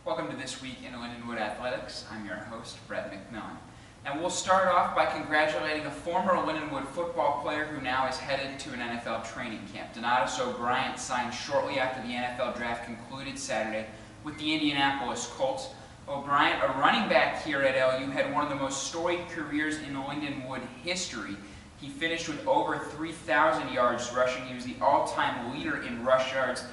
Welcome to This Week in Lindenwood Athletics. I'm your host, Brett McMillan. And we'll start off by congratulating a former Lindenwood football player who now is headed to an NFL training camp. Donatus Bryant signed shortly after the NFL draft concluded Saturday with the Indianapolis Colts. O'Brien, a running back here at LU, had one of the most storied careers in Lindenwood history. He finished with over 3,000 yards rushing. He was the all-time leader in rush yards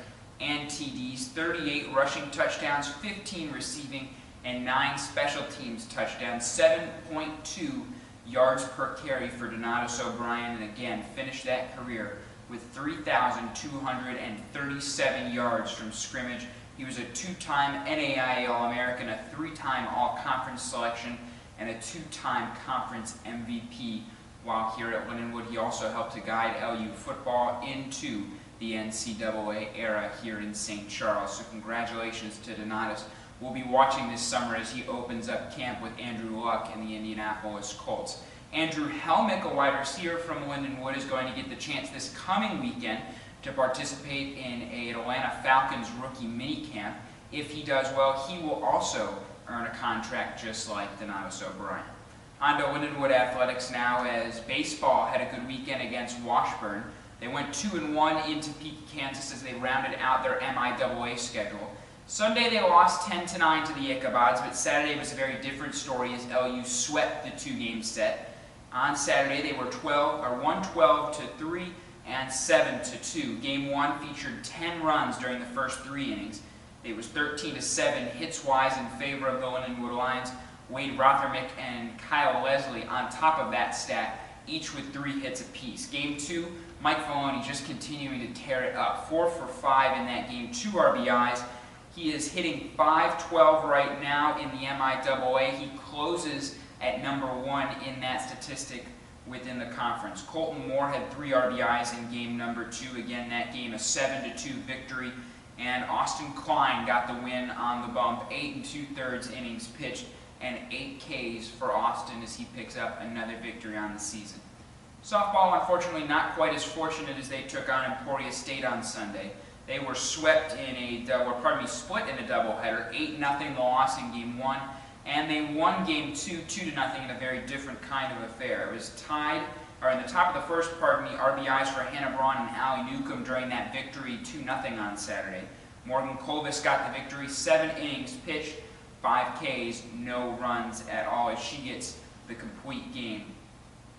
and TDs, 38 rushing touchdowns, 15 receiving, and 9 special teams touchdowns, 7.2 yards per carry for Donatus O'Brien, and again, finished that career with 3,237 yards from scrimmage. He was a 2-time NAIA All-American, a 3-time All-Conference selection, and a 2-time Conference MVP. While here at Lindenwood, he also helped to guide LU football into the NCAA era here in St. Charles. So congratulations to Donatus. We'll be watching this summer as he opens up camp with Andrew Luck and the Indianapolis Colts. Andrew Helmick, a wide receiver from Lindenwood, is going to get the chance this coming weekend to participate in an Atlanta Falcons rookie minicamp. If he does well, he will also earn a contract just like Donatus O'Brien. On to Lindenwood Athletics now, as baseball had a good weekend against Washburn. They went 2-1 in Topeka, Kansas as they rounded out their MIAA schedule. Sunday they lost 10-9 to the Ichabods, but Saturday was a very different story as LU swept the 2-game set. On Saturday they were 112-3 and 7-2. Game 1 featured 10 runs during the first 3 innings. It was 13-7 hits-wise in favor of the Lindenwood Lions. Wade Rothermick and Kyle Leslie on top of that stat, each with 3 hits apiece. Game 2, Mike Maloney just continuing to tear it up. 4 for 5 in that game, 2 RBIs. He is hitting .512 right now in the MIAA. He closes at number 1 in that statistic within the conference. Colton Moore had 3 RBIs in game number 2. Again, that game a 7-2 victory. And Austin Klein got the win on the bump. 8 2/3 innings pitched and 8 Ks for Austin as he picks up another victory on the season. Softball, unfortunately, not quite as fortunate as they took on Emporia State on Sunday. They were swept in a split in a doubleheader, 8-0 loss in game 1, and they won game 2, 2-0 in a very different kind of affair. It was tied, or in the top of the first, RBIs for Hannah Braun and Allie Newcomb during that victory, 2-0 on Saturday. Morgan Colvis got the victory, 7 innings pitched, 5 Ks, no runs at all as she gets the complete game.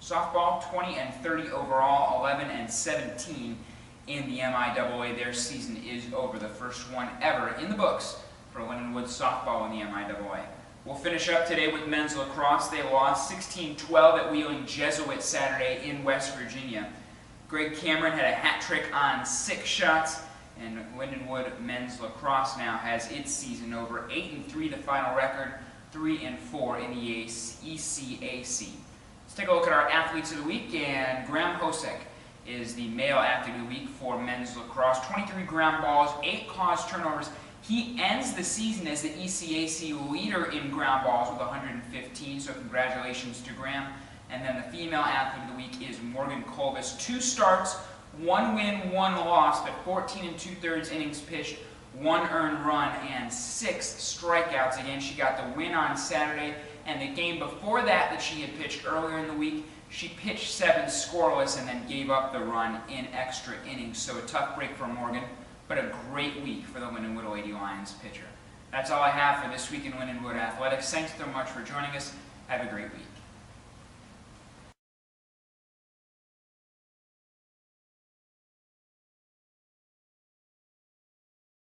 Softball, 20-30 overall, 11-17 in the MIAA. Their season is over, the first one ever in the books for Lindenwood softball in the MIAA. We'll finish up today with men's lacrosse. They lost 16-12 at Wheeling Jesuit Saturday in West Virginia. Greg Cameron had a hat trick on 6 shots. And Lindenwood men's lacrosse now has its season over. 8-3 the final record, 3-4 in the ECAC. Let's take a look at our athletes of the week, and Graham Hosek is the male athlete of the week for men's lacrosse. 23 ground balls, 8 caused turnovers. He ends the season as the ECAC leader in ground balls with 115, so congratulations to Graham. And then the female athlete of the week is Morgan Colvis. 2 starts, 1 win, 1 loss, but 14 2/3 innings pitched, 1 earned run, and 6 strikeouts. Again, she got the win on Saturday, and the game before that she had pitched earlier in the week, she pitched 7 scoreless and then gave up the run in extra innings. So a tough break for Morgan, but a great week for the Lindenwood Lady Lions pitcher. That's all I have for This Week in Lindenwood Athletics. Thanks so much for joining us. Have a great week.